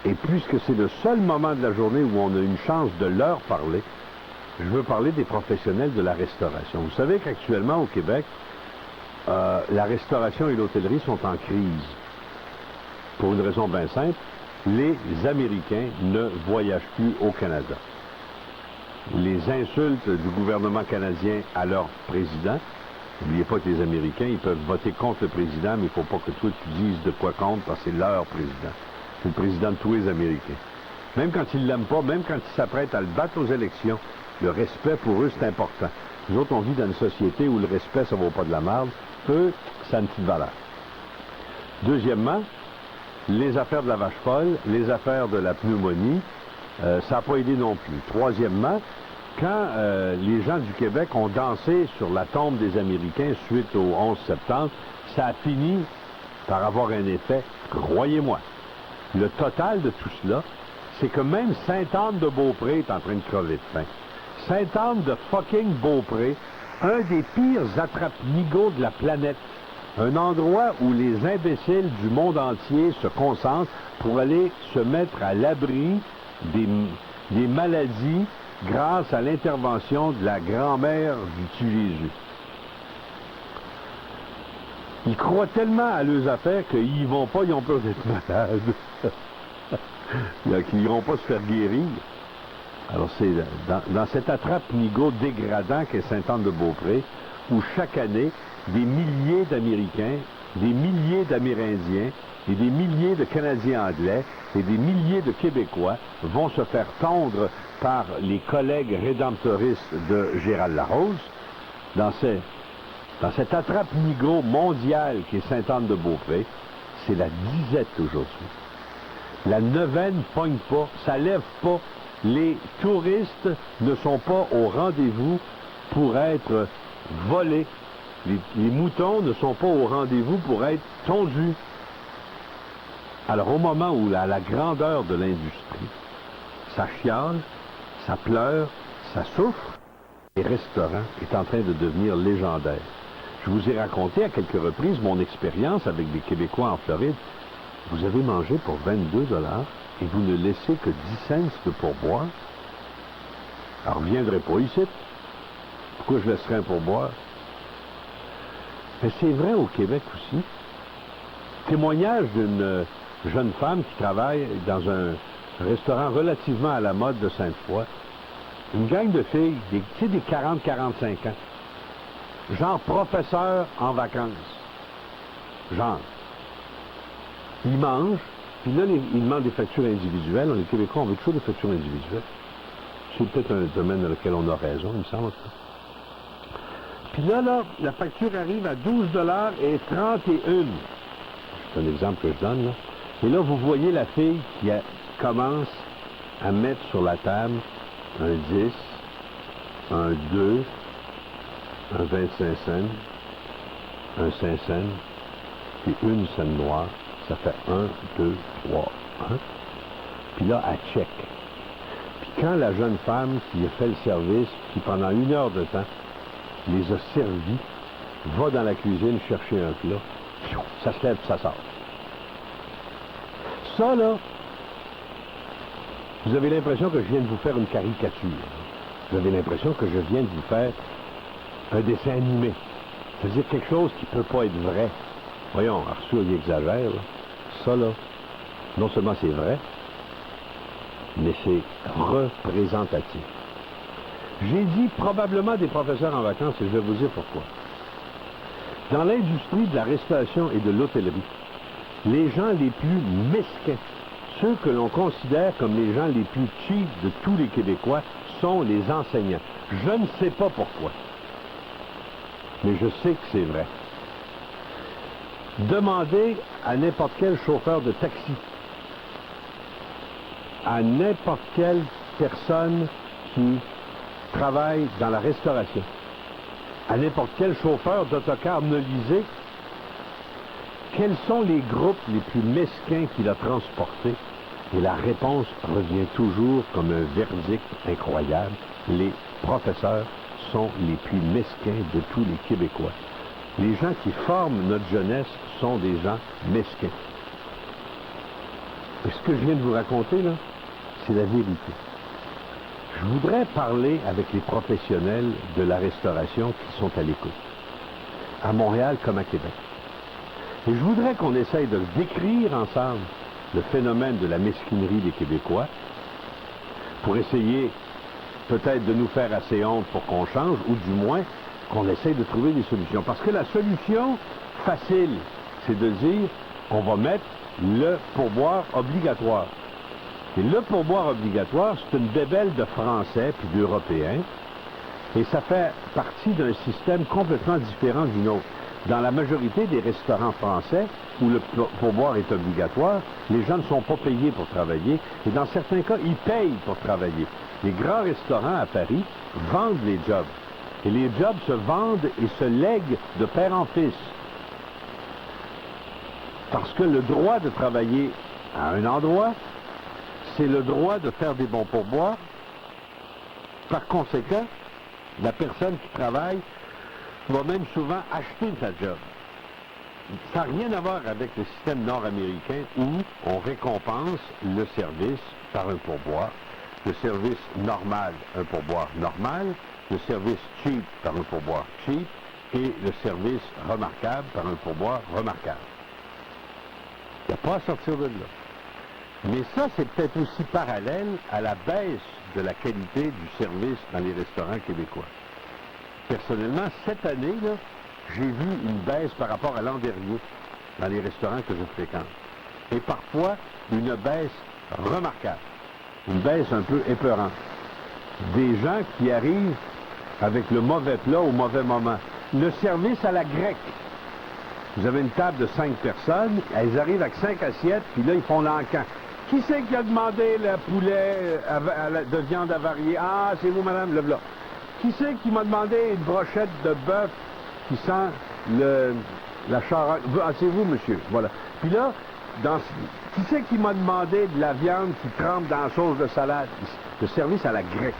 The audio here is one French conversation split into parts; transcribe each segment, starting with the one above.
Et puisque c'est le seul moment de la journée où on a une chance de leur parler, je veux parler des professionnels de la restauration. Vous savez qu'actuellement au Québec, la restauration et l'hôtellerie sont en crise. Pour une raison bien simple, les Américains ne voyagent plus au Canada. Les insultes du gouvernement canadien à leur président, n'oubliez pas que les Américains, ils peuvent voter contre le président, mais il ne faut pas que toi tu dises de quoi contre, parce que c'est leur président. C'est le président de tous les Américains. Même quand ils ne l'aiment pas, même quand ils s'apprêtent à le battre aux élections, le respect pour eux, c'est important. Nous autres, on vit dans une société où le respect, ça ne vaut pas de la merde. Eux, ça a une petite valeur. Deuxièmement, les affaires de la vache folle, les affaires de la pneumonie, ça n'a pas aidé non plus. Troisièmement, quand les gens du Québec ont dansé sur la tombe des Américains suite au 11 septembre, ça a fini par avoir un effet, croyez-moi. Le total de tout cela, c'est que même Sainte-Anne-de-Beaupré est en train de crever de faim. Sainte-Anne de fucking Beaupré, un des pires attrape-nigauds de la planète. Un endroit où les imbéciles du monde entier se concentrent pour aller se mettre à l'abri des maladies grâce à l'intervention de la grand-mère du tue Jésus. Ils croient tellement à leurs affaires qu'ils y vont pas, ils ont peur d'être malades. Ils n'iront pas se faire guérir. Alors c'est dans cette attrape-nigaud dégradant qu'est Sainte-Anne-de-Beaupré, où chaque année, des milliers d'Américains, des milliers d'Amérindiens et des milliers de Canadiens anglais et des milliers de Québécois vont se faire tondre par les collègues rédemptoristes de Gérald Larose dans cette attrape-nigaud mondiale qui est Sainte-Anne-de-Beaupré. C'est la disette aujourd'hui. La neuvaine pogne pas, ça lève pas. Les touristes ne sont pas au rendez-vous pour être volés. Les moutons ne sont pas au rendez-vous pour être tondus. Alors au moment où la grandeur de l'industrie, ça chiale, ça pleure, ça souffre, les restaurants est en train de devenir légendaire. Je vous ai raconté à quelques reprises mon expérience avec des Québécois en Floride. Vous avez mangé pour 22 $ et vous ne laissez que 10 cents de pourboire. Alors, je ne reviendrai pas ici. Pourquoi je laisserais un pourboire? Mais c'est vrai au Québec aussi. Témoignage d'une jeune femme qui travaille dans un restaurant relativement à la mode de Sainte-Foy. Une gang de filles, des 40-45 ans. Genre professeur en vacances. Genre. Ils mangent, puis là, ils demandent des factures individuelles. Les Québécois, on veut toujours des factures individuelles. C'est peut-être un domaine dans lequel on a raison, il me semble. Puis là, la facture arrive à 12 $ et 31. C'est un exemple que je donne, là. Et là, vous voyez la fille qui commence à mettre sur la table un 10, un 2, un 25 cents, un 5 cents, puis une scène noire. Ça fait 1, 2, 3, 1. Puis là, elle check. Puis quand la jeune femme qui a fait le service, qui pendant 1 heure de temps les a servis, va dans la cuisine chercher un plat, ça se lève, ça sort. Ça, là, vous avez l'impression que je viens de vous faire une caricature. Vous avez l'impression que je viens de vous faire un dessin animé. C'est-à-dire quelque chose qui ne peut pas être vrai. Voyons, Arthur, il exagère, là. Ça, là, non seulement c'est vrai, mais c'est représentatif. J'ai dit probablement des professeurs en vacances, et je vais vous dire pourquoi. Dans l'industrie de la restauration et de l'hôtellerie, les gens les plus mesquins, ceux que l'on considère comme les gens les plus cheap de tous les Québécois, sont les enseignants. Je ne sais pas pourquoi, mais je sais que c'est vrai. Demandez à n'importe quel chauffeur de taxi, à n'importe quelle personne qui travaille dans la restauration, à n'importe quel chauffeur d'autocar nolisé, quels sont les groupes les plus mesquins qu'il a transportés? Et la réponse revient toujours comme un verdict incroyable. Les professeurs sont les plus mesquins de tous les Québécois. Les gens qui forment notre jeunesse sont des gens mesquins. Ce que je viens de vous raconter, là, c'est la vérité. Je voudrais parler avec les professionnels de la restauration qui sont à l'écoute, à Montréal comme à Québec. Et je voudrais qu'on essaye de décrire ensemble le phénomène de la mesquinerie des Québécois pour essayer peut-être de nous faire assez honte pour qu'on change, ou du moins qu'on essaye de trouver des solutions. Parce que la solution facile, c'est de dire on va mettre le pourboire obligatoire. Et le pourboire obligatoire, c'est une bébelle de Français puis d'Européens, et ça fait partie d'un système complètement différent du nôtre. Dans la majorité des restaurants français, où le pourboire est obligatoire, les gens ne sont pas payés pour travailler, et dans certains cas, ils payent pour travailler. Les grands restaurants à Paris vendent les jobs, et les jobs se vendent et se lèguent de père en fils. Parce que le droit de travailler à un endroit, c'est le droit de faire des bons pourboires. Par conséquent, la personne qui travaille va même souvent acheter sa job. Ça n'a rien à voir avec le système nord-américain où on récompense le service par un pourboire, le service normal, un pourboire normal, le service cheap par un pourboire cheap et le service remarquable par un pourboire remarquable. Il n'y a pas à sortir de là. Mais ça, c'est peut-être aussi parallèle à la baisse de la qualité du service dans les restaurants québécois. Personnellement, cette année, là, j'ai vu une baisse par rapport à l'an dernier dans les restaurants que je fréquente. Et parfois, une baisse remarquable. Une baisse un peu épeurante. Des gens qui arrivent avec le mauvais plat au mauvais moment. Le service à la grecque. Vous avez une table de 5 personnes, elles arrivent avec 5 assiettes, puis là, ils font l'encan. Qui c'est qui a demandé le poulet de viande avariée? Ah, c'est vous, madame, le blanc. Qui c'est qui m'a demandé une brochette de bœuf qui sent la charogne? Ah, c'est vous, monsieur. Voilà. Puis là, qui c'est qui m'a demandé de la viande qui trempe dans la sauce de salade? Le service à la grecque.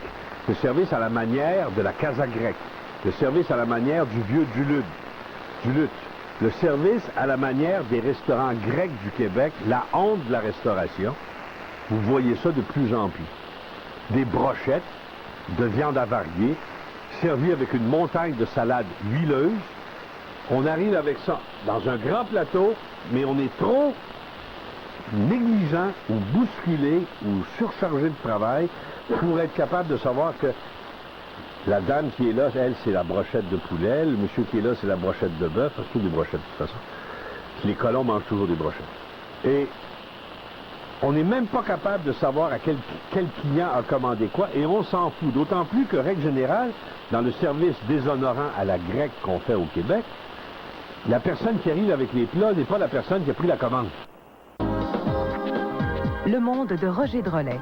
Le service à la manière de la casa grecque. Le service à la manière du vieux Duluth. Le service à la manière des restaurants grecs du Québec, la honte de la restauration. Vous voyez ça de plus en plus. Des brochettes de viande avariée, servies avec une montagne de salade huileuse. On arrive avec ça dans un grand plateau, mais on est trop négligent ou bousculé ou surchargé de travail pour être capable de savoir que la dame qui est là, elle, c'est la brochette de poulet. Le monsieur qui est là, c'est la brochette de bœuf. Parce que des brochettes, de toute façon. Les colons mangent toujours des brochettes. Et on n'est même pas capable de savoir à quel client a commandé quoi, et on s'en fout. D'autant plus que, règle générale, dans le service déshonorant à la grecque qu'on fait au Québec, la personne qui arrive avec les plats n'est pas la personne qui a pris la commande. Le monde de Roger Drolet.